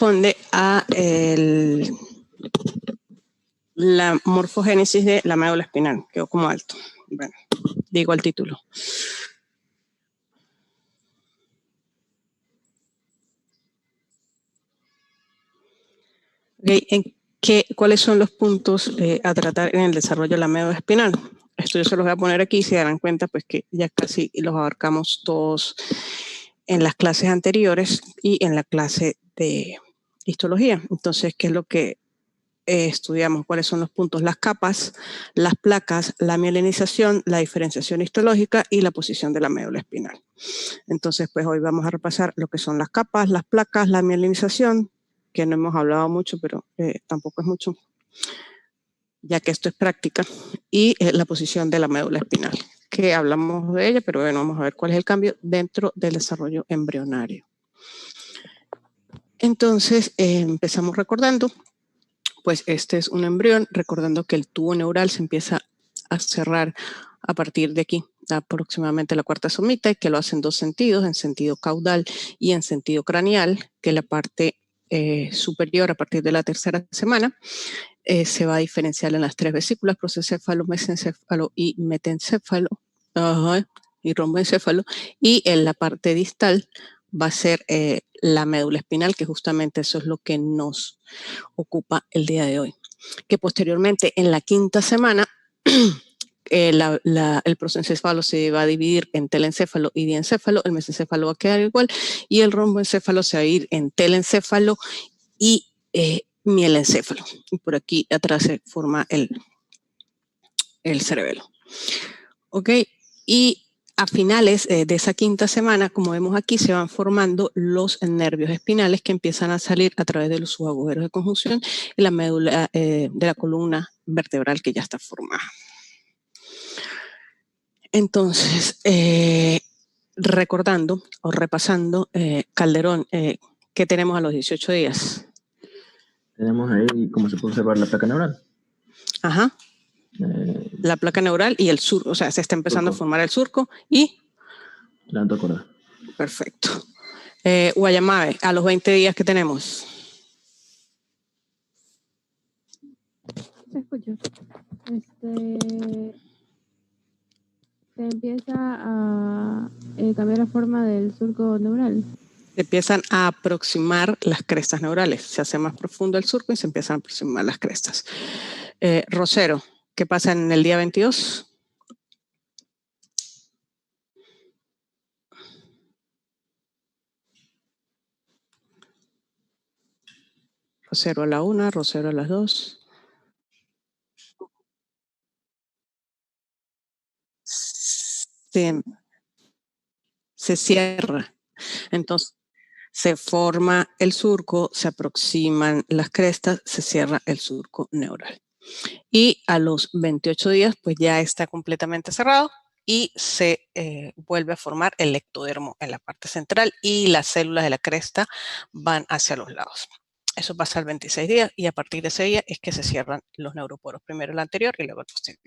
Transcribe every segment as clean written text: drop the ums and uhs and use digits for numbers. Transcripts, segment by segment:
corresponde a la morfogénesis de la médula espinal. Quedó como alto. Bueno, digo el título. Okay. ¿Cuáles son los puntos a tratar en el desarrollo de la médula espinal? Esto yo se los voy a poner aquí y se darán cuenta pues que ya casi los abarcamos todos en las clases anteriores y en la clase de histología. Entonces, ¿qué es lo que estudiamos? ¿Cuáles son los puntos? Las capas, las placas, la mielinización, la diferenciación histológica y la posición de la médula espinal. Entonces, pues hoy vamos a repasar lo que son las capas, las placas, la mielinización, que no hemos hablado mucho, pero tampoco es mucho, ya que esto es práctica, y la posición de la médula espinal, que hablamos de ella, pero bueno, vamos a ver cuál es el cambio dentro del desarrollo embrionario. Entonces, empezamos recordando, pues este es un embrión, recordando que el tubo neural se empieza a cerrar a partir de aquí, aproximadamente la cuarta somita, y que lo hace en dos sentidos, en sentido caudal y en sentido craneal, que la parte superior a partir de la tercera semana se va a diferenciar en las tres vesículas, prosencéfalo, mesencéfalo y metencéfalo, y romboencéfalo, y en la parte distal va a ser la médula espinal, que justamente eso es lo que nos ocupa el día de hoy. Que posteriormente en la quinta semana el prosencéfalo se va a dividir en telencéfalo y diencéfalo, el mesencéfalo va a quedar igual y el romboencéfalo se va a ir en telencéfalo y mielencéfalo. Y por aquí atrás se forma el cerebelo. ¿Ok? Y a finales de esa quinta semana, como vemos aquí, se van formando los nervios espinales que empiezan a salir a través de los subagujeros de conjunción y la médula de la columna vertebral que ya está formada. Entonces, recordando o repasando, Calderón, ¿qué tenemos a los 18 días? Tenemos ahí cómo se puede observar la placa neural. Ajá. La placa neural y el surco, o sea, se está empezando a formar el surco y... La antocorda. Perfecto. Guayamabe, a los 20 días que tenemos. Se escucha. Se empieza a cambiar la forma del surco neural. Se empiezan a aproximar las crestas neurales. Se hace más profundo el surco y se empiezan a aproximar las crestas. Rosero, ¿qué pasa en el día 22? Rosero a la 1, Rosero a las 2. Se cierra. Entonces, se forma el surco, se aproximan las crestas, se cierra el surco neural. Y a los 28 días, pues ya está completamente cerrado y se vuelve a formar el ectodermo en la parte central y las células de la cresta van hacia los lados. Eso pasa al 26 días y a partir de ese día es que se cierran los neuroporos, primero el anterior y luego el posterior.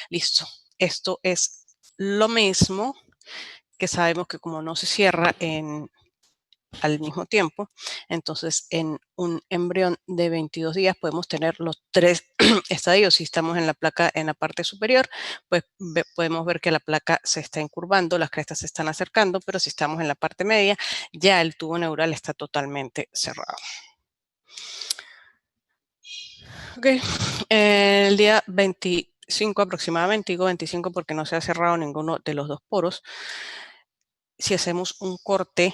Listo. Esto es lo mismo que sabemos que como no se cierra al mismo tiempo, entonces en un embrión de 22 días podemos tener los tres estadios. Si estamos en la placa en la parte superior, pues podemos ver que la placa se está incurvando, las crestas se están acercando, pero si estamos en la parte media, ya el tubo neural está totalmente cerrado. Ok, el día 25 aproximadamente, digo 25 porque no se ha cerrado ninguno de los dos poros, si hacemos un corte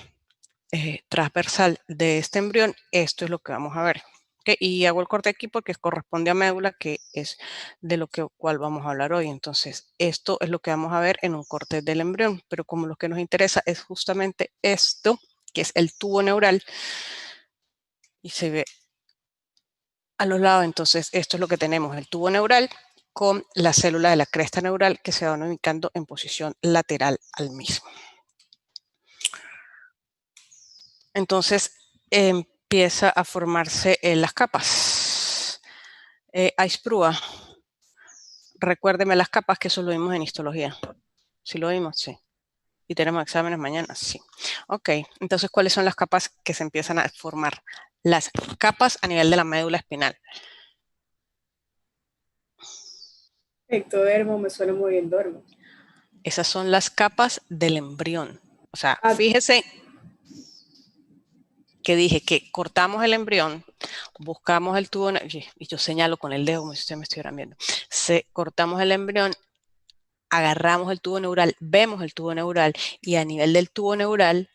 transversal de este embrión, esto es lo que vamos a ver. ¿Okay? Y hago el corte aquí porque corresponde a médula, que es de lo cual vamos a hablar hoy. Entonces, esto es lo que vamos a ver en un corte del embrión, pero como lo que nos interesa es justamente esto, que es el tubo neural, y se ve a los lados. Entonces, esto es lo que tenemos, el tubo neural con la célula de la cresta neural que se van ubicando en posición lateral al mismo. Entonces, empieza a formarse las capas. Aisprúa, recuérdeme las capas, que eso lo vimos en histología. ¿Sí lo vimos? Sí. ¿Y tenemos exámenes mañana? Sí. Ok, entonces, ¿cuáles son las capas que se empiezan a formar? Las capas a nivel de la médula espinal. Ectodermo, mesodermo y endodermo. Esas son las capas del embrión. O sea, Ah. fíjese que dije que cortamos el embrión, buscamos el tubo, y yo señalo con el dedo como si ustedes me estuvieran viendo. Cortamos el embrión, agarramos el tubo neural, vemos el tubo neural y a nivel del tubo neural,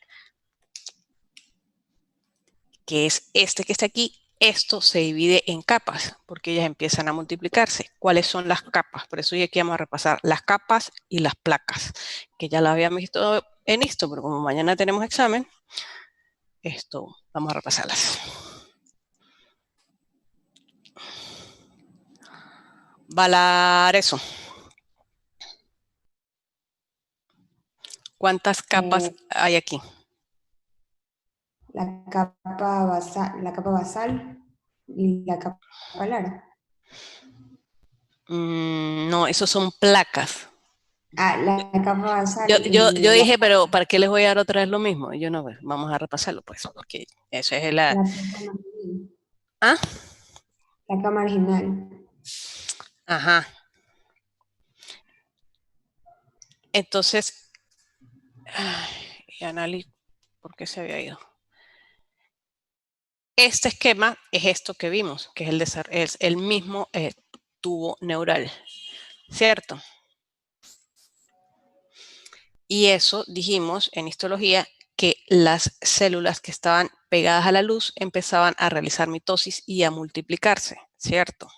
que es este que está aquí, esto se divide en capas porque ellas empiezan a multiplicarse. ¿Cuáles son las capas? Por eso hoy aquí vamos a repasar las capas y las placas, que ya las habíamos visto en esto, pero como mañana tenemos examen, vamos a repasarlas. Valareso. ¿Cuántas capas hay aquí? La capa basal y la capa alar. No, esos son placas. Ah, la capa basal. Yo dije, pero ¿para qué les voy a dar otra vez lo mismo? Yo no, pues, vamos a repasarlo, pues, porque eso es la... ¿Ah? La capa marginal. Ajá. Entonces, y Anali, ¿por qué se había ido? Este esquema es esto que vimos, que es el mismo tubo neural, ¿cierto? Y eso dijimos en histología que las células que estaban pegadas a la luz empezaban a realizar mitosis y a multiplicarse, ¿cierto?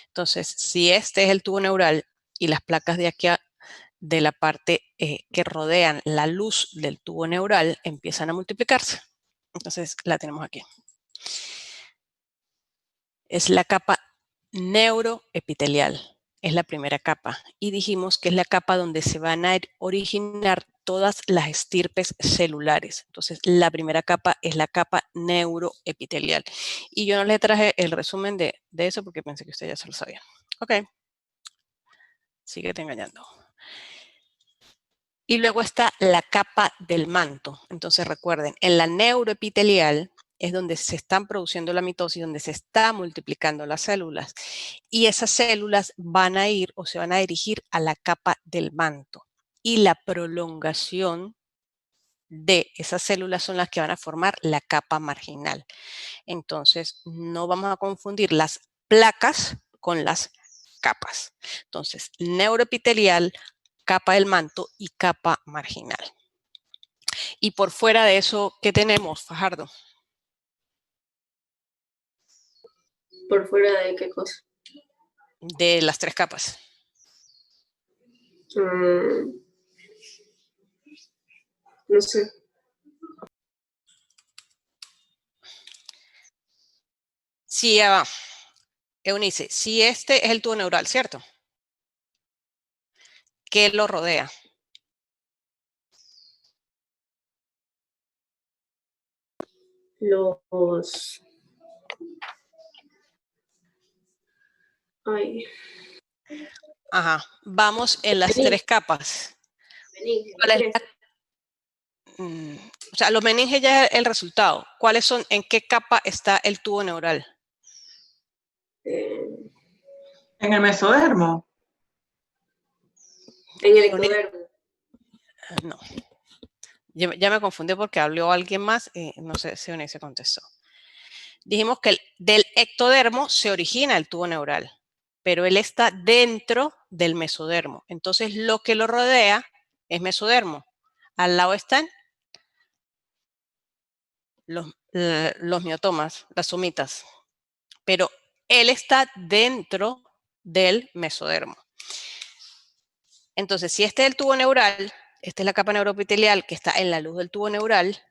Entonces, si este es el tubo neural y las placas de aquí de la parte que rodean la luz del tubo neural empiezan a multiplicarse. Entonces, la tenemos aquí. Es la capa neuroepitelial. Es la primera capa. Y dijimos que es la capa donde se van a originar todas las estirpes celulares. Entonces, la primera capa es la capa neuroepitelial. Y yo no les traje el resumen de eso porque pensé que ustedes ya se lo sabían. Ok. Síguete engañando. Y luego está la capa del manto. Entonces, recuerden, en la neuroepitelial es donde se están produciendo la mitosis, donde se está multiplicando las células. Y esas células van a ir o se van a dirigir a la capa del manto. Y la prolongación de esas células son las que van a formar la capa marginal. Entonces, no vamos a confundir las placas con las capas. Entonces, neuroepitelial, capa del manto y capa marginal. Y por fuera de eso, ¿qué tenemos, Fajardo? ¿Por fuera de qué cosa? De las tres capas. No sé. Sí, ya va. Eunice, si este es el tubo neural, ¿cierto? ¿Qué lo rodea? Los... Ay. Ajá. Vamos en las tres capas. ¿Cuál es o sea, los meninges ya es el resultado. ¿Cuáles son? ¿En qué capa está el tubo neural? En el mesodermo. el ectodermo. No. Ya me confundí porque habló alguien más y no sé si Eunice contestó. Dijimos que del ectodermo se origina el tubo neural, pero él está dentro del mesodermo. Entonces, lo que lo rodea es mesodermo. Al lado están los miotomas, las somitas, pero él está dentro del mesodermo. Entonces, si este es el tubo neural, esta es la capa neuroepitelial que está en la luz del tubo neural,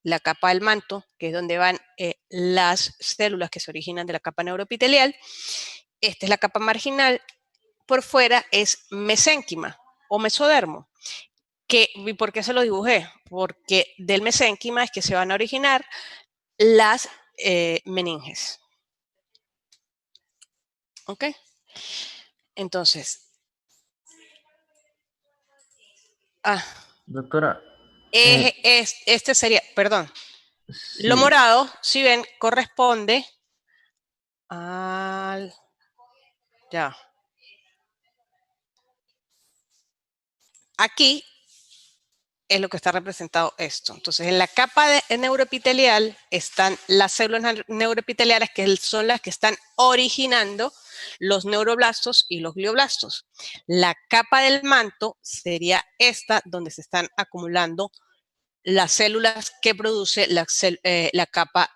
la capa del manto, que es donde van las células que se originan de la capa neuroepitelial, esta es la capa marginal, por fuera es mesénquima o mesodermo. ¿Y por qué se lo dibujé? Porque del mesénquima es que se van a originar las meninges. ¿Ok? Entonces, Doctora, Este sería, perdón, sí, lo morado, si ven, corresponde al... Ya. Aquí es lo que está representado esto. Entonces, en la capa neuroepitelial están las células neuroepiteliales, que son las que están originando los neuroblastos y los glioblastos. La capa del manto sería esta, donde se están acumulando las células que produce la capa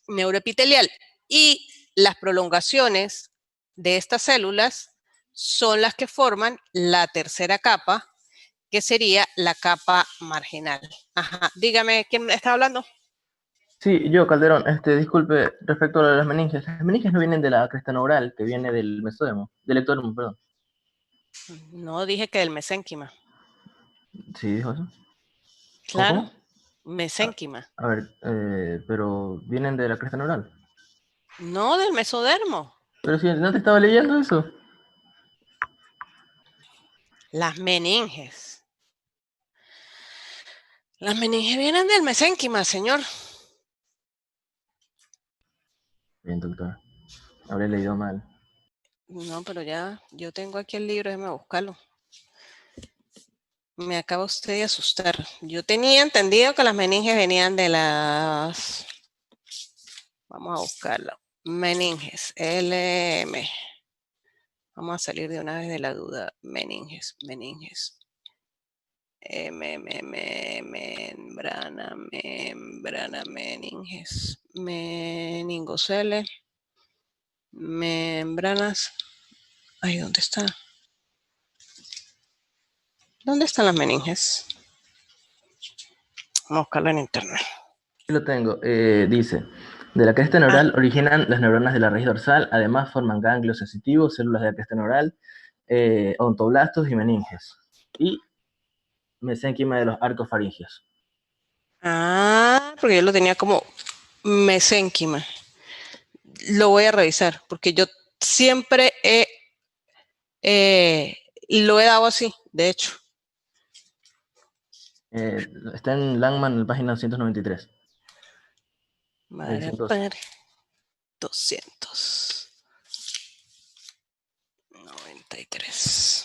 neuroepitelial. Y las prolongaciones de estas células son las que forman la tercera capa, que sería la capa marginal. Ajá. Dígame, ¿quién está hablando? sí, yo, Calderón, disculpe, respecto a las meninges no vienen de la cresta neural, que viene del mesódermo, del ectodermo, perdón. No, dije que del mesénquima. ¿Sí dijo eso? Claro, ¿Cómo? mesénquima. A ver, pero vienen de la cresta neural. No, del mesodermo. Pero si no te estaba leyendo eso. Las meninges. Las meninges vienen del mesénquima, señor. Bien, doctora. Habré leído mal. No, pero ya, yo tengo aquí el libro, déjame buscarlo. Me acaba usted de asustar. Yo tenía entendido que las meninges venían de las... Vamos a buscarlo. Meninges, LM. Vamos a salir de una vez de la duda. Meninges. Membrana, meninges. Meningocele. Membranas. Ay, ¿dónde está? ¿Dónde están las meninges? Vamos a buscarlo en internet. Aquí lo tengo. Dice, de la cresta neural originan las neuronas de la raíz dorsal, además forman ganglios sensitivos, células de la cresta neural, ontoblastos y meninges. Y mesénquima de los arcos faringios. Porque yo lo tenía como mesénquima. Lo voy a revisar, porque yo siempre lo he dado así, de hecho. Está en Langman, en la página 293. Madre padre. 293.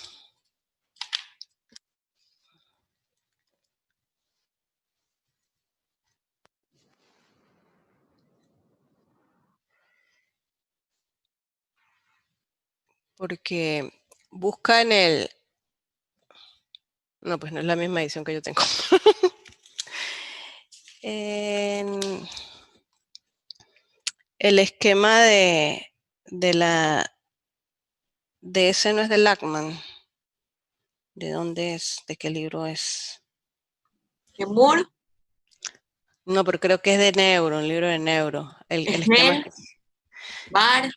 Porque busca en el... No, pues no es la misma edición que yo tengo. En el esquema de ese no es de Lachman. ¿De dónde es? ¿De qué libro es? ¿De Moore? No, pero creo que es de Neuro, un libro de Neuro. El esquema. Bar.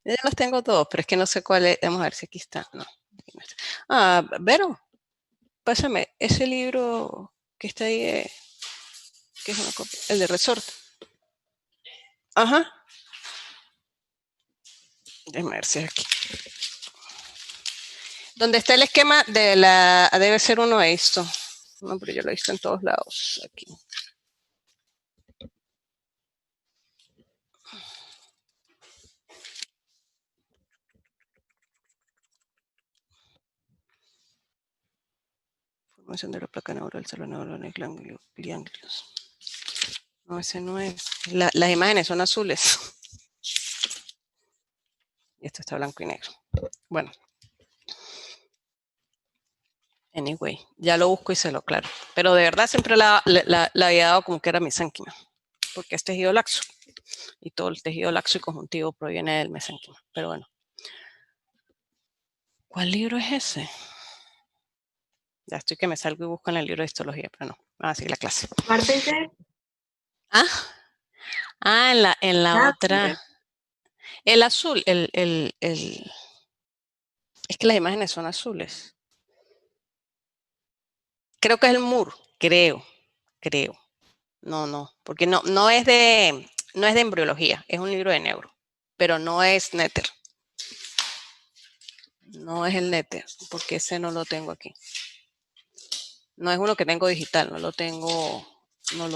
Ya los tengo todos, pero es que no sé cuál es. Vamos a ver si aquí está. No. Vero, pásame ese libro que está ahí, que es una copia, el de Resort. Ajá. Déjame ver si es aquí. Donde está el esquema de la... Debe ser uno de esto. No, pero yo lo he visto en todos lados. Aquí. Formación de la placa neural, célula neuronal, ganglios. No, ese no es. Las imágenes son azules. Y esto está blanco y negro. Bueno. Anyway, ya lo busco y se lo aclaro. Pero de verdad siempre la había dado como que era mesénquima. Porque es tejido laxo. Y todo el tejido laxo y conjuntivo proviene del mesénquima. Pero bueno. ¿Cuál libro es ese? Ya estoy que me salgo y busco en el libro de histología, pero no. Vamos a seguir la clase. Carpenter. En la otra. El azul, es que las imágenes son azules. Creo que es el Moore. Creo. No, porque no es de embriología, es un libro de neuro, pero no es Netter. No es el Netter, porque ese no lo tengo aquí. No es uno que tengo digital, no lo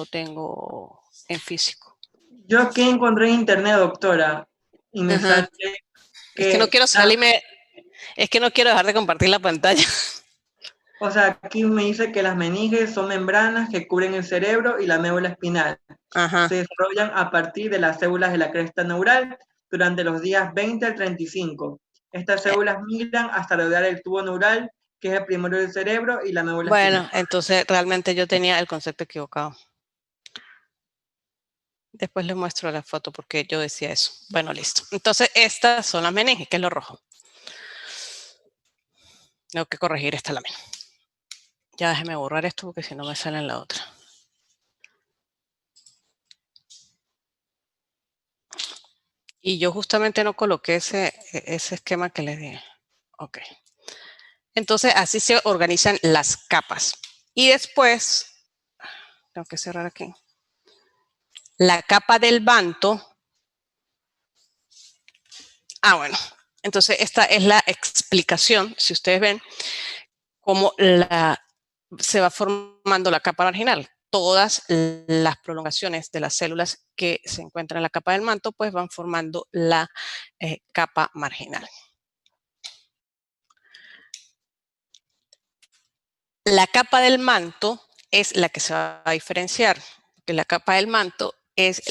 tengo en físico. Yo aquí encontré en internet, doctora, y me Ajá. sale Es que no que, quiero salirme, es que no quiero dejar de compartir la pantalla. o sea, aquí me dice que las meninges son membranas que cubren el cerebro y la médula espinal. Ajá. Se desarrollan a partir de las células de la cresta neural durante los días 20 al 35. Estas células migran hasta rodear el tubo neural, que es el primero del cerebro, y la médula Bueno, espinal. entonces realmente yo tenía el concepto equivocado. Después les muestro la foto porque yo decía eso. Bueno, listo. Entonces, estas son las meninges, que es lo rojo. Tengo que corregir esta lámina. Ya déjeme borrar esto porque si no me sale en la otra. Y yo justamente no coloqué ese esquema que les dije. Ok. Entonces, así se organizan las capas. Y después, tengo que cerrar aquí. La capa del manto. Bueno. Entonces, esta es la explicación, si ustedes ven, cómo se va formando la capa marginal. Todas las prolongaciones de las células que se encuentran en la capa del manto, pues van formando la capa marginal. La capa del manto es la que se va a diferenciar, porque la capa del manto es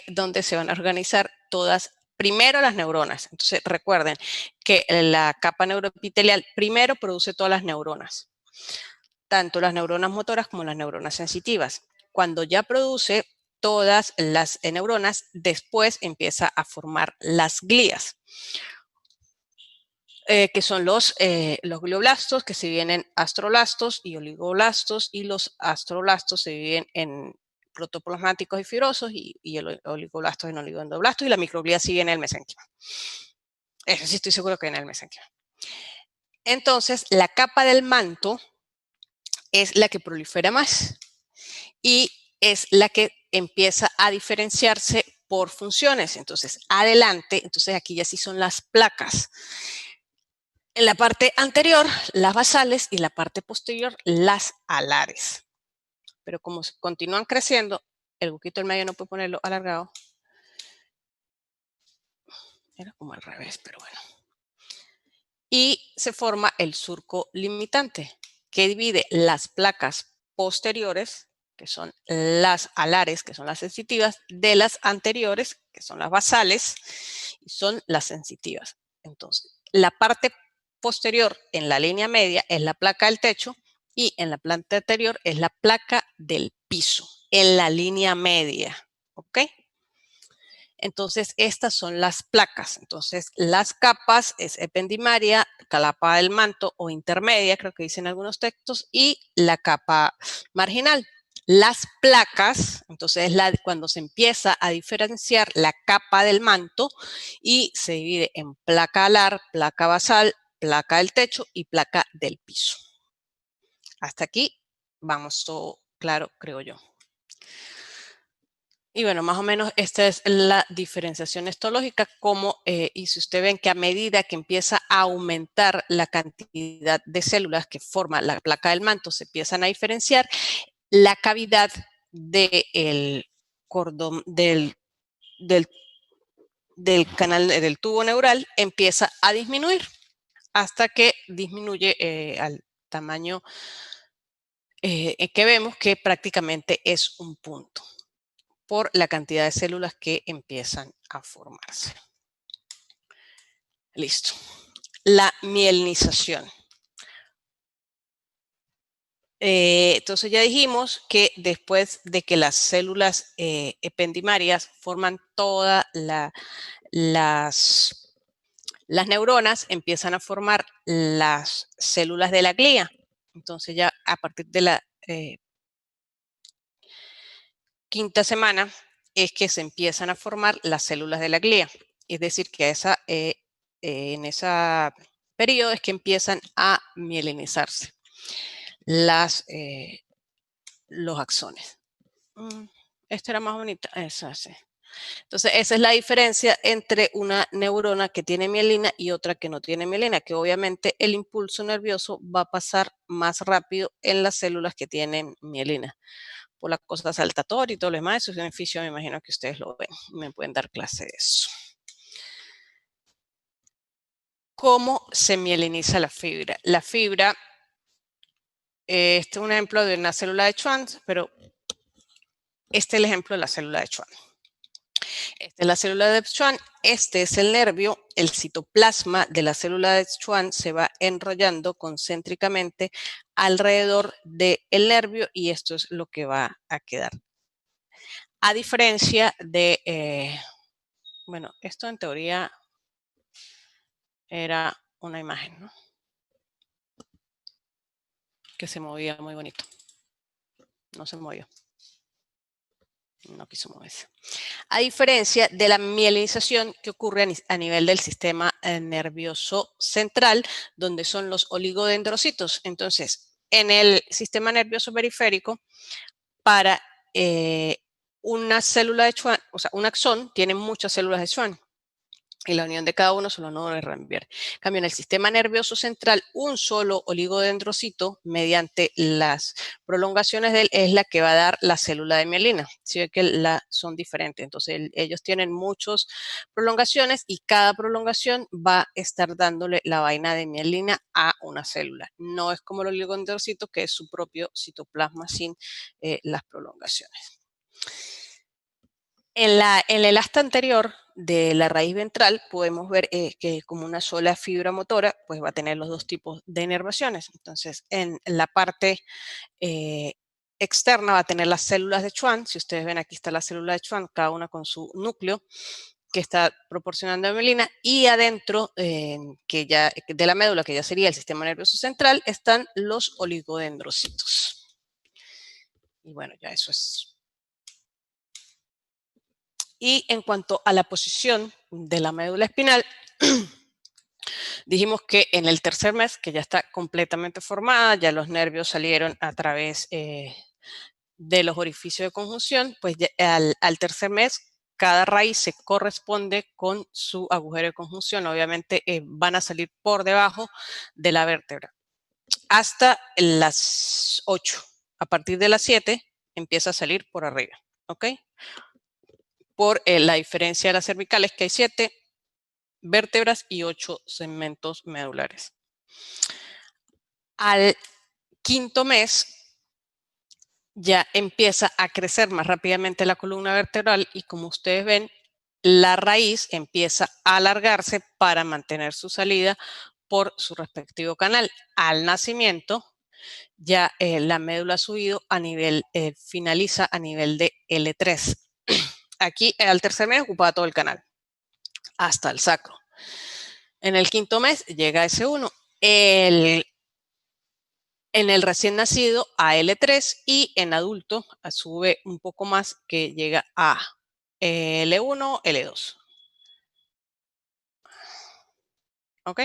donde se van a organizar todas, primero las neuronas. Entonces recuerden que la capa neuroepitelial primero produce todas las neuronas, tanto las neuronas motoras como las neuronas sensitivas. Cuando ya produce todas las neuronas, después empieza a formar las glías. Que son los glioblastos, que se dividen en astroblastos y oligoblastos, y los astroblastos se dividen en protoplasmáticos y fibrosos, y el oligoblastos en oligoendoblastos, y la microglía sigue en el mesénquima. Eso sí estoy seguro que en el mesénquima. Entonces, la capa del manto es la que prolifera más y es la que empieza a diferenciarse por funciones. Entonces, adelante, entonces aquí ya sí son las placas. En la parte anterior, las basales, y la parte posterior, las alares. Pero como continúan creciendo, el buquito del medio no puede ponerlo alargado. Era como al revés, pero bueno. Y se forma el surco limitante, que divide las placas posteriores, que son las alares, que son las sensitivas, de las anteriores, que son las basales, y son las sensitivas. Entonces, la parte posterior en la línea media es la placa del techo y en la planta anterior es la placa del piso, en la línea media, ¿ok? Entonces, estas son las placas. Entonces, las capas es ependimaria, capa del manto o intermedia, creo que dicen algunos textos, y la capa marginal. Las placas, entonces es cuando se empieza a diferenciar la capa del manto y se divide en placa alar, placa basal, placa del techo y placa del piso. Hasta aquí vamos todo claro, creo yo. Y bueno, más o menos esta es la diferenciación histológica, y si ustedes ven que a medida que empieza a aumentar la cantidad de células que forma la placa del manto, se empiezan a diferenciar, la cavidad del cordón del canal del tubo neural empieza a disminuir hasta que disminuye al tamaño que vemos, que prácticamente es un punto, por la cantidad de células que empiezan a formarse. Listo. La mielinización. Entonces ya dijimos que después de que las células ependimarias forman todas las neuronas, empiezan a formar las células de la glía. Entonces ya a partir de la quinta semana es que se empiezan a formar las células de la glía. Es decir, que en ese periodo es que empiezan a mielinizarse los axones. Esta era más bonita, esa sí. Entonces, esa es la diferencia entre una neurona que tiene mielina y otra que no tiene mielina, que obviamente el impulso nervioso va a pasar más rápido en las células que tienen mielina. Por la cosa saltatoria y todo lo demás, eso es un beneficio, me imagino que ustedes lo ven, me pueden dar clase de eso. ¿Cómo se mieliniza la fibra? La fibra, este es un ejemplo de una célula de Schwann, pero este es el ejemplo de la célula de Schwann. Esta es la célula de Schwann, este es el nervio, el citoplasma de la célula de Schwann se va enrollando concéntricamente alrededor del nervio y esto es lo que va a quedar. A diferencia de, bueno, esto en teoría era una imagen, ¿no? Que se movía muy bonito. No se movió. No quiso moverse. A diferencia de la mielinización que ocurre a nivel del sistema nervioso central, donde son los oligodendrocitos. Entonces, en el sistema nervioso periférico, para una célula de Schwann, o sea, un axón tiene muchas células de Schwann. Y la unión de cada uno son los nodos de Ramberg. En cambio, en el sistema nervioso central, un solo oligodendrocito, mediante las prolongaciones de él, es la que va a dar la célula de mielina. Si ve que son diferentes. Entonces, ellos tienen muchas prolongaciones y cada prolongación va a estar dándole la vaina de mielina a una célula. No es como el oligodendrocito, que es su propio citoplasma sin las prolongaciones. En el asta anterior de la raíz ventral podemos ver que como una sola fibra motora, pues va a tener los dos tipos de inervaciones. Entonces, en la parte externa va a tener las células de Schwann. Si ustedes ven, aquí está la célula de Schwann, cada una con su núcleo que está proporcionando mielina. Y adentro de la médula, que ya sería el sistema nervioso central, están los oligodendrocitos. Y bueno, ya eso es. Y en cuanto a la posición de la médula espinal, dijimos que en el tercer mes, que ya está completamente formada, ya los nervios salieron a través de los orificios de conjunción, pues ya, al tercer mes, cada raíz se corresponde con su agujero de conjunción. Obviamente van a salir por debajo de la vértebra hasta las 8. A partir de las 7 empieza a salir por arriba, ¿ok? Por la diferencia de las cervicales, que hay 7 vértebras y 8 segmentos medulares. Al quinto mes ya empieza a crecer más rápidamente la columna vertebral y como ustedes ven, la raíz empieza a alargarse para mantener su salida por su respectivo canal. Al nacimiento, ya la médula ha subido a nivel, finaliza a nivel de L3. Aquí al tercer mes ocupaba todo el canal, hasta el sacro. En el quinto mes llega a S1. En el recién nacido a L3 y en adulto sube un poco más que llega a L1, L2. ¿Ok?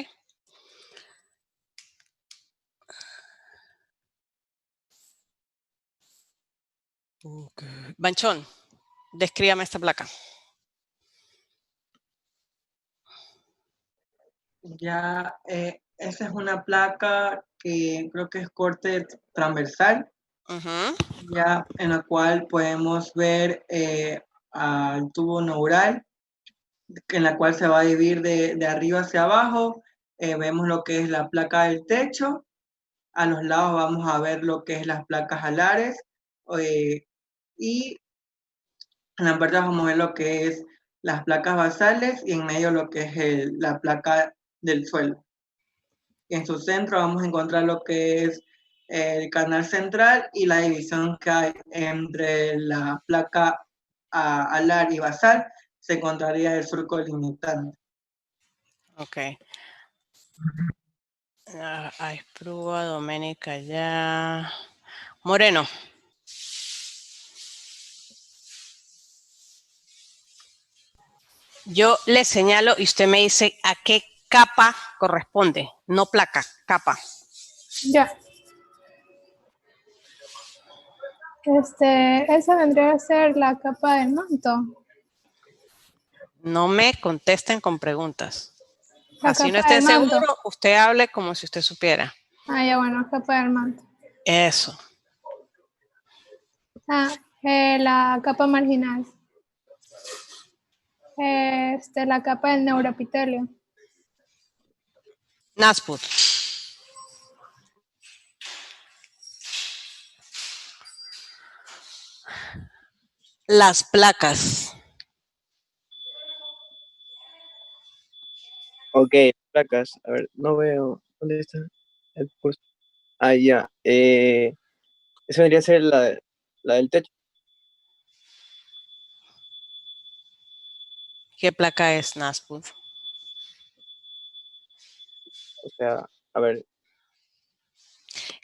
Banchón, descríbame esta placa. Ya, esa es una placa que creo que es corte transversal, ya en la cual podemos ver al tubo neural, en la cual se va a dividir de arriba hacia abajo. Vemos lo que es la placa del techo. A los lados vamos a ver lo que es las placas alares. Y en la parte vamos a ver lo que es las placas basales y en medio lo que es la placa del suelo. En su centro vamos a encontrar lo que es el canal central y la división que hay entre la placa alar y basal, se encontraría el surco limitante. Ok. Aisprúa, Doménica ya. Moreno. Yo le señalo y usted me dice a qué capa corresponde, no placa, capa. Ya. Esa vendría a ser la capa del manto. No me contesten con preguntas. La Así no capa esté del manto. seguro, usted hable como si usted supiera. Ah, ya bueno, capa del manto. Eso. La capa marginal. La capa del neuroepitelio. Nasput. Las placas. Ok, placas. A ver, no veo. ¿Dónde está el curso? Ah, ya. Esa vendría a ser la del techo. ¿Qué placa es Nasput? O sea, a ver,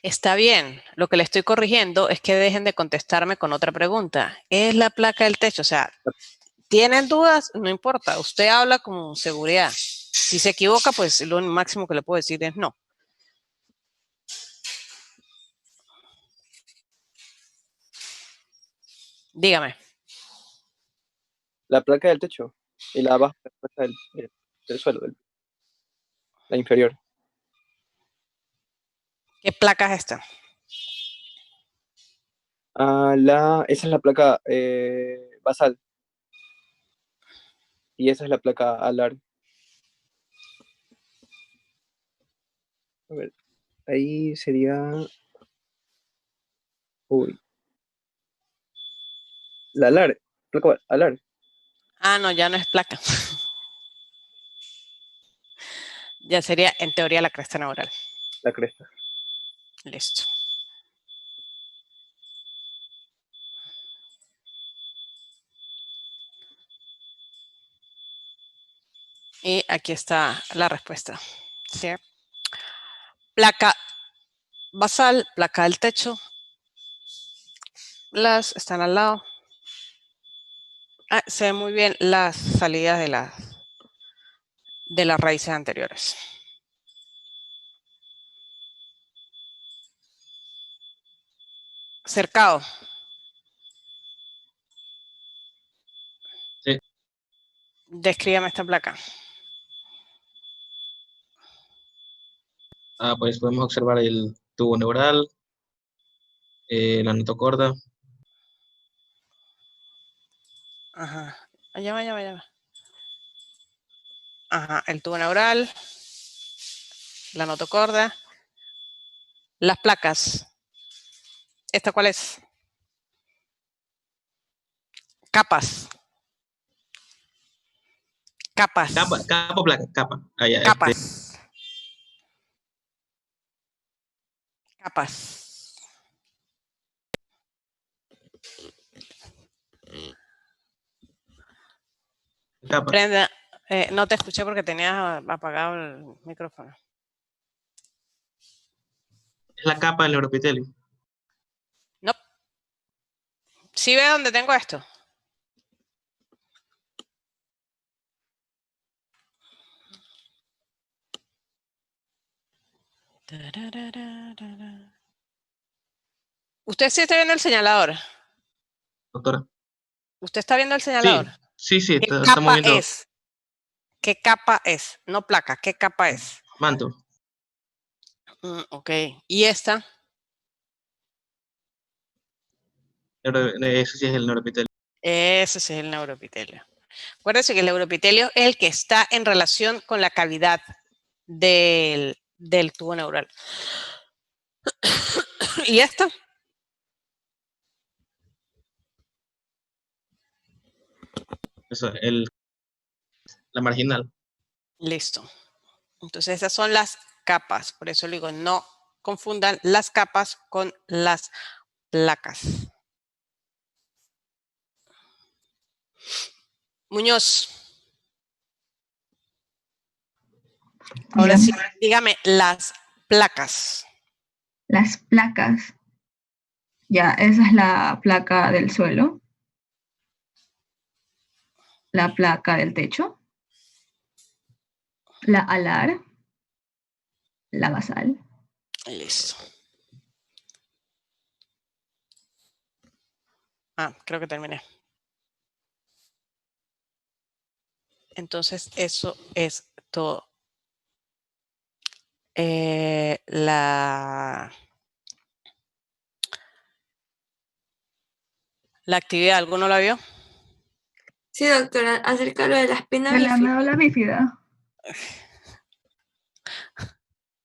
Está bien. Lo que le estoy corrigiendo es que dejen de contestarme con otra pregunta. ¿Es la placa del techo? O sea, ¿tienen dudas? No importa. Usted habla con seguridad. Si se equivoca, pues lo máximo que le puedo decir es no. Dígame. la placa del techo y la baja la placa del suelo, la inferior. ¿Qué placa es esta? Esa es la placa basal y esa es la placa alar. A ver, ahí sería. Uy. La alar, placa alar, Ah, no, ya no es placa. Ya sería, en teoría, la cresta neural. la cresta. Listo. Y aquí está la respuesta. ¿Sí? Placa basal, placa del techo. Las están al lado. Se ven muy bien las salidas de las raíces anteriores. Cercado. Sí. Descríbame esta placa. Pues podemos observar el tubo neural, la notocorda. Ajá. Allá va, allá va, allá va. Ajá, el tubo neural, la notocorda, las placas. ¿Esta cuál es? Capas. Capas. Capa o placa, capa. Ya, Capas. Capas. capa. Brenda, no te escuché porque tenías apagado el micrófono. Es la capa del neuroepitelio. No. ¿Sí ve dónde tengo esto? ¿Usted sí está viendo el señalador? Doctora. ¿Usted está viendo el señalador? Sí, ¿Qué está capa moviendo. es? ¿Qué capa es? No placa, ¿qué capa es? Manto. Ok. ¿Y esta? Ese sí es el neuroepitelio. Ese sí es el neuroepitelio. Acuérdense que el neuroepitelio es el que está en relación con la cavidad del tubo neural. ¿Y esta? Eso, la marginal. Listo. Entonces esas son las capas. Por eso le digo, no confundan las capas con las placas. Muñoz. Ahora sí, dígame las placas. Las placas. Ya, esa es la placa del suelo. La placa del techo. La alar. La basal. Listo. Creo que terminé. Entonces, eso es todo. La actividad, ¿alguno la vio? Sí, doctora, acerca de la espina De la bífida. médula bífida.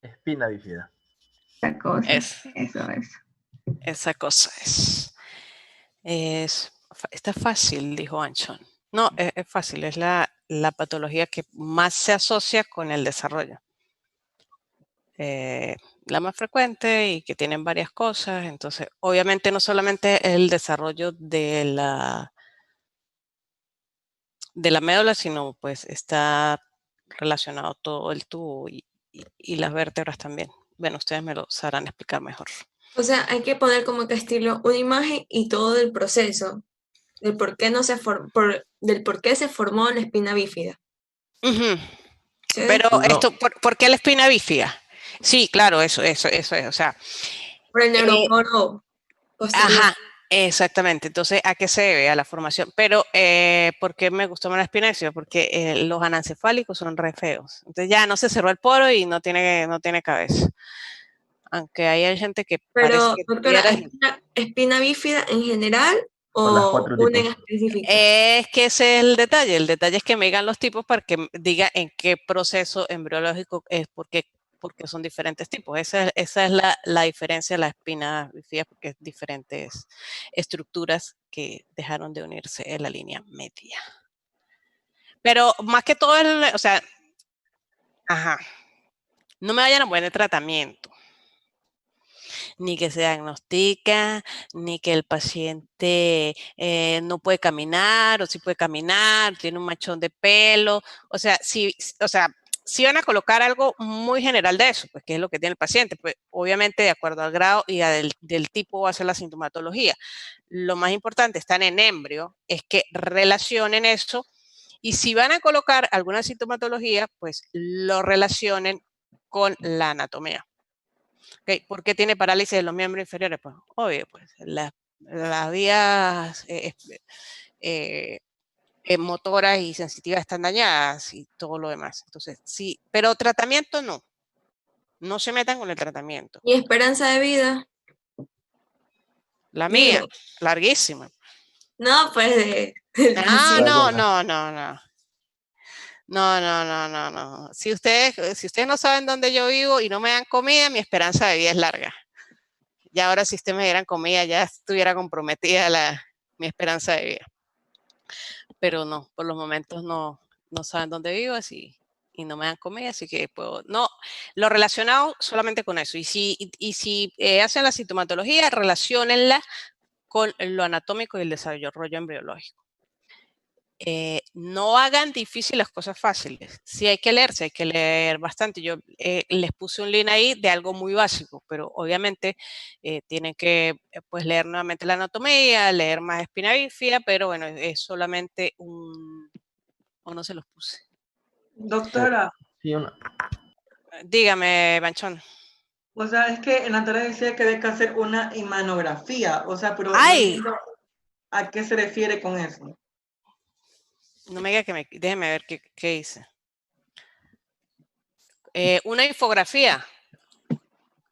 Espina bífida. Esa cosa. Es. Eso es. Esa cosa está fácil, dijo Anchón. No, es fácil, es la patología que más se asocia con el desarrollo. La más frecuente y que tienen varias cosas. Entonces, obviamente no solamente el desarrollo de la médula, sino pues está relacionado todo el tubo y las vértebras también. Bueno, ustedes me lo sabrán explicar mejor. O sea, hay que poner como que estilo una imagen y todo el proceso del por qué del por qué se formó la espina bífida. ¿Sí? Pero No. esto, ¿por qué la espina bífida? Sí, claro, eso es, o sea. Por el neuromoro posterior. Ajá, exactamente. Entonces, ¿a qué se debe? A la formación. Pero, ¿por qué me gustó más la espina bífida? Porque los anencefálicos son re feos. Entonces ya no se cerró el poro y no tiene cabeza. Aunque hay gente que parece Pero, que doctora, tuviera... ¿espina bífida en general Por las o 4 una en tipos. específico? Es que ese es el detalle. El detalle es que me digan los tipos para que diga en qué proceso embriológico es, porque son diferentes tipos. Esa es la diferencia de la espina bífida, porque es diferentes estructuras que dejaron de unirse en la línea media. Pero más que todo, o sea, ajá, no me vayan a poner tratamiento. Ni que se diagnostica, ni que el paciente no puede caminar, o sí puede caminar, tiene un machón de pelo. O sea, si van a colocar algo muy general de eso, pues qué es lo que tiene el paciente, pues obviamente de acuerdo al grado y del tipo va a ser la sintomatología. Lo más importante, están en embrio, es que relacionen eso, y si van a colocar alguna sintomatología, pues lo relacionen con la anatomía. Okay. ¿Por qué tiene parálisis de los miembros inferiores? Pues obvio, pues las vías motoras y sensitivas están dañadas y todo lo demás. Entonces, sí, pero tratamiento no se metan con el tratamiento. ¿Y esperanza de vida? La mía, larguísima. No, pues del paciente. No. Si ustedes no saben dónde yo vivo y no me dan comida, mi esperanza de vida es larga. Y ahora si ustedes me dieran comida, ya estuviera comprometida mi esperanza de vida. Pero no, por los momentos no saben dónde vivo y no me dan comida, así que no, lo relacionado solamente con eso. Y si hacen la sintomatología, relaciónenla con lo anatómico y el desarrollo embriológico. No hagan difícil las cosas fáciles. Si hay que leer bastante. Yo les puse un link ahí de algo muy básico, pero obviamente tienen que pues leer nuevamente la anatomía, leer más espina bífida, pero bueno, es solamente o no se los puse. Doctora. Sí, Dígame, Banchón. O sea, es que en la tarea decía que hay que hacer una imanografía. O sea, pero no entiendo a qué se refiere con eso. No me diga déjeme ver qué hice. Una infografía.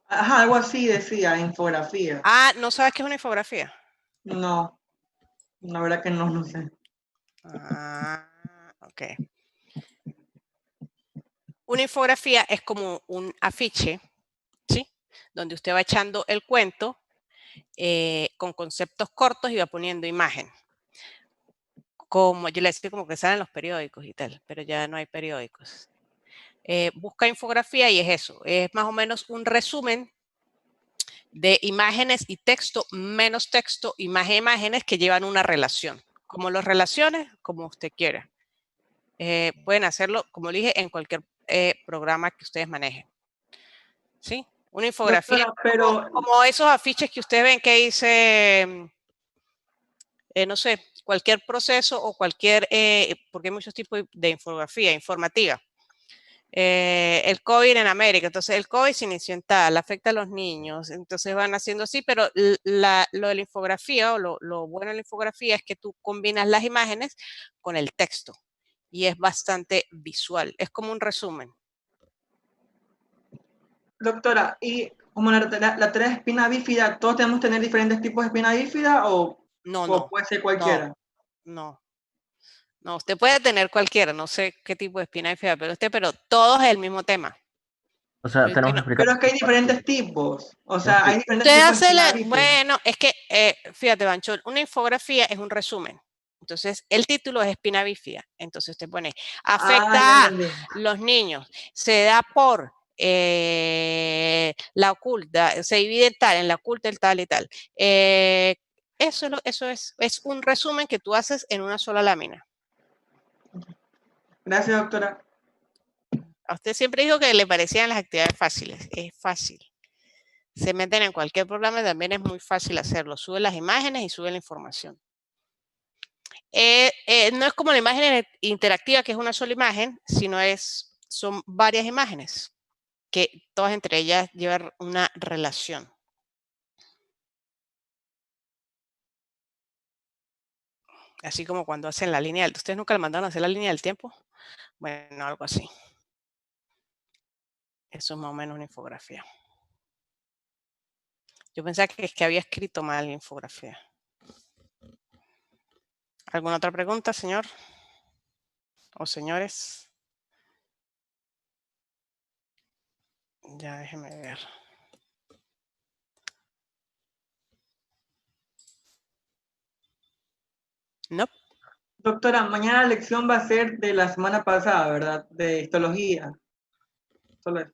Ajá, algo así decía, infografía. Ah, ¿no sabes qué es una infografía? No, la verdad que no sé. Ah, ok. Una infografía es como un afiche, ¿sí? Donde usted va echando el cuento con conceptos cortos y va poniendo imagen. Como yo le decía, como que salen los periódicos y tal, pero ya no hay periódicos. Busca infografía y es eso, es más o menos un resumen de imágenes y texto, menos texto, imágenes que llevan una relación. Como los relaciones, como usted quiera. Pueden hacerlo, como le dije, en cualquier programa que ustedes manejen. ¿Sí? Una infografía, Doctora, pero como esos afiches que ustedes ven que dice, no sé, cualquier proceso o cualquier, porque hay muchos tipos de infografía informativa. El COVID en América, entonces el COVID se inició en tal, afecta a los niños, entonces van haciendo así, pero lo de la infografía o lo bueno de la infografía es que tú combinas las imágenes con el texto y es bastante visual. Es como un resumen. Doctora, y como la tarea de espina bífida, ¿todos tenemos que tener diferentes tipos de espina bífida o puede ser cualquiera? No, usted puede tener cualquiera, no sé qué tipo de espina bífida, pero todos es el mismo tema. O sea, tenemos que explicar. Pero es que hay diferentes tipos. O sea, hay diferentes tipos de espina bífida. Bueno, es que, fíjate, Bancho, una infografía es un resumen. Entonces, el título es espina bífida. Entonces, usted pone, afecta a los niños, se da por la oculta, se divide en tal, en la oculta, el tal y tal. Eso es un resumen que tú haces en una sola lámina. Gracias, doctora. A usted siempre dijo que le parecían las actividades fáciles. Es fácil. Se meten en cualquier programa y también es muy fácil hacerlo. Sube las imágenes y sube la información. No es como la imagen interactiva, que es una sola imagen, sino son varias imágenes, que todas entre ellas llevan una relación. Así como cuando hacen la línea del... ¿Ustedes nunca le mandaron a hacer la línea del tiempo? Bueno, algo así. Eso es más o menos una infografía. Yo pensaba que es que había escrito mal la infografía. ¿Alguna otra pregunta, señor? ¿O señores? Ya déjeme ver. No. Doctora, mañana la lección va a ser de la semana pasada, ¿verdad? De histología. Solo eso.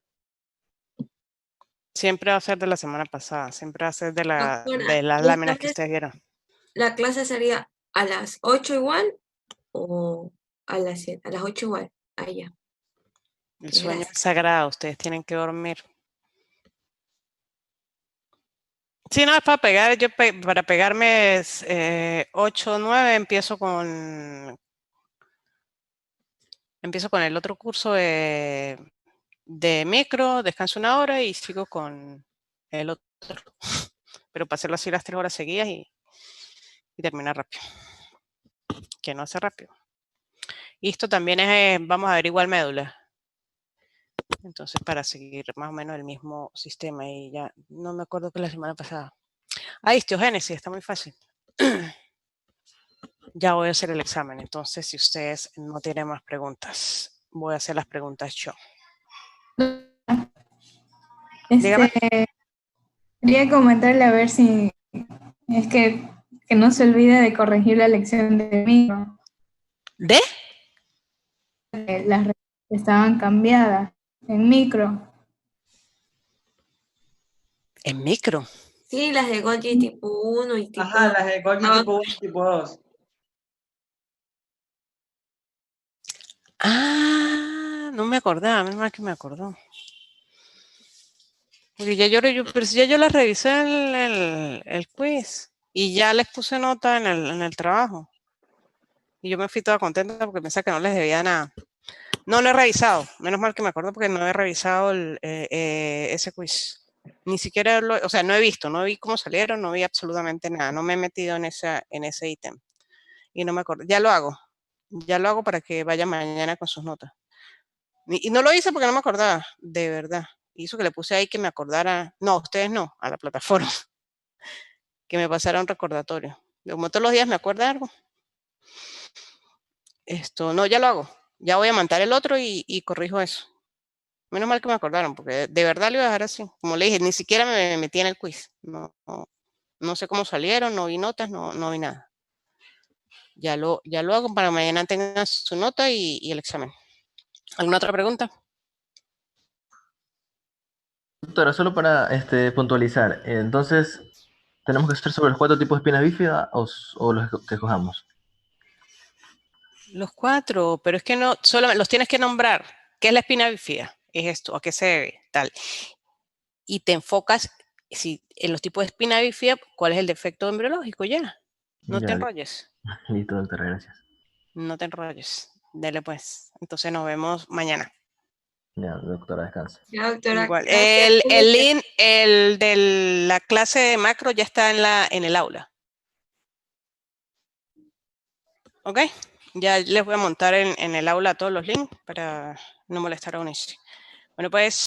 Siempre va a ser de la semana pasada. Siempre va a ser de las láminas que ustedes vieron. ¿La clase sería a las 8 igual o a las 7? A las 8 igual. Allá. El sueño es sagrado. Ustedes tienen que dormir. Sí, no, es para pegar. Yo para pegarme 8 o 9 empiezo con el otro curso de micro, descanso una hora y sigo con el otro. Pero para hacerlo así las 3 horas seguidas y terminar rápido. Que no hace rápido. Y esto también es, vamos a ver, igual médula. Entonces, para seguir más o menos el mismo sistema. Y ya no me acuerdo que la semana pasada. Histiogénesis, está muy fácil. Ya voy a hacer el examen. Entonces, si ustedes no tienen más preguntas, voy a hacer las preguntas yo. Quería comentarle a ver si es que no se olvide de corregir la lección de micro. ¿De? Las respuestas estaban cambiadas en micro. ¿En micro? Sí, las de Golgi tipo 1 y tipo 2. Ajá, las de Golgi tipo 1 y tipo 2. No me acordaba, menos mal que me acordó. Porque pero si ya yo las revisé en el quiz y ya les puse nota en el trabajo. Y yo me fui toda contenta porque pensaba que no les debía nada. No lo he revisado, menos mal que me acuerdo porque no he revisado ese quiz. Ni siquiera, o sea, no he visto, no vi cómo salieron, no vi absolutamente nada. No me he metido en ese ítem. Y no me acuerdo. Ya lo hago para que vaya mañana con sus notas. Y no lo hice porque no me acordaba, de verdad. Hizo que le puse ahí que me acordara. No, ustedes no, a la plataforma. Que me pasara un recordatorio. Como todos los días me acuerda algo. No, ya lo hago. Ya voy a mandar el otro y corrijo eso. Menos mal que me acordaron, porque de verdad lo iba a dejar así. Como le dije, ni siquiera me metí en el quiz. No sé cómo salieron, no vi notas, no vi nada. Ya lo hago para mañana tengan su nota y el examen. ¿Alguna otra pregunta? Doctora, solo para puntualizar, entonces, ¿tenemos que hacer sobre los 4 tipos de espina bífida o los que escojamos? Los 4, pero es que no, solo los tienes que nombrar. ¿Qué es la espina bífida? Es esto, ¿a qué se debe? Tal. Y te enfocas en los tipos de espina bífida, ¿cuál es el defecto embriológico? Ya. No te enrolles. Listo, doctora, gracias. No te enrolles. Dele pues. Entonces nos vemos mañana. Ya, doctora, descansa. Ya, doctora. Igual. El link, el de la clase de macro ya está en el aula. ¿Ok? Ya les voy a montar en el aula todos los links para no molestar a Unice. Bueno, pues